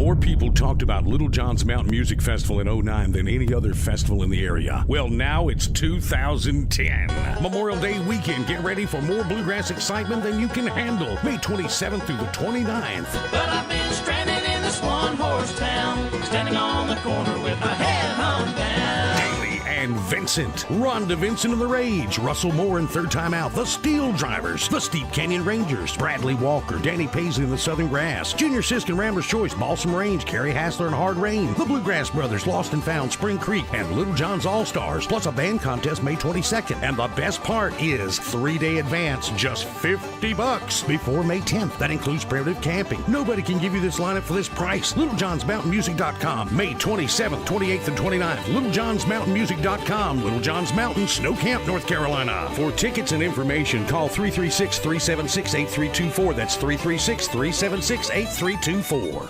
More people talked about Little John's Mountain Music Festival in '09 than any other festival in the area. Well, now it's 2010. Memorial Day weekend. Get ready for more bluegrass excitement than you can handle. May 27th through the 29th. But I've been stranded in this one-horse town, standing on the corner with my head hung down. Haley and Vincent. Rhonda Vincent and the Rage. Russell Moore and Third Time Out. The Steel Drivers. The Steep Canyon Rangers. Bradley Walker. Danny Paisley and the Southern Grass. Junior Sisk and Ramblers Choice. Balsam Range. Carrie Hassler and Hard Rain. The Bluegrass Brothers. Lost and Found. Spring Creek. And Little John's All-Stars. Plus a band contest May 22nd. And the best part is 3-day advance. Just $50 before May 10th. That includes primitive camping. Nobody can give you this lineup for this price. LittleJohnsMountainMusic.com. May 27th, 28th, and 29th. LittleJohnsMountainMusic.com. Little John's Mountain, Snow Camp, North Carolina. For tickets and information, call 336-376-8324. That's 336-376-8324.